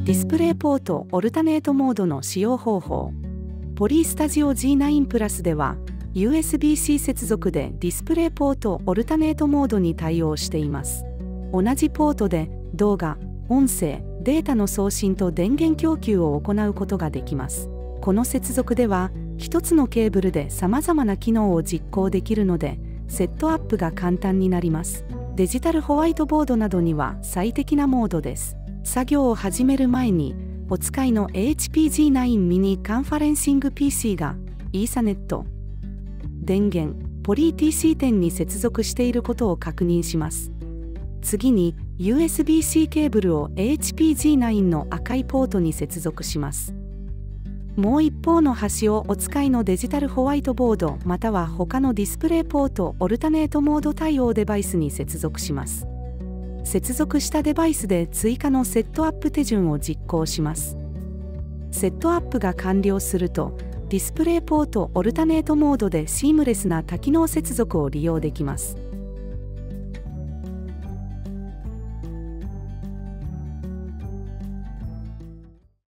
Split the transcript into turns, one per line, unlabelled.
ディスプレイポートオルタネートモードの使用方法。ポリスタジオ G9 プラスでは USB-C 接続でディスプレイポートオルタネートモードに対応しています。同じポートで動画、音声、データの送信と電源供給を行うことができます。この接続では一つのケーブルで様々な機能を実行できるので、セットアップが簡単になります。デジタルホワイトボードなどには最適なモードです。作業を始める前に、お使いの HP-G9 ミニカンファレンシング PC が Ethernet、電源、ポリ TC10 に接続していることを確認します。次に USB-C ケーブルを HP-G9 の赤いポートに接続します。もう一方の端をお使いのデジタルホワイトボードまたは他のディスプレイポートオルタネートモード対応デバイスに接続します。接続したデバイスで追加のセットアップ手順を実行します。セットアップが完了すると、ディスプレイポートオルタネートモードでシームレスな多機能接続を利用できます。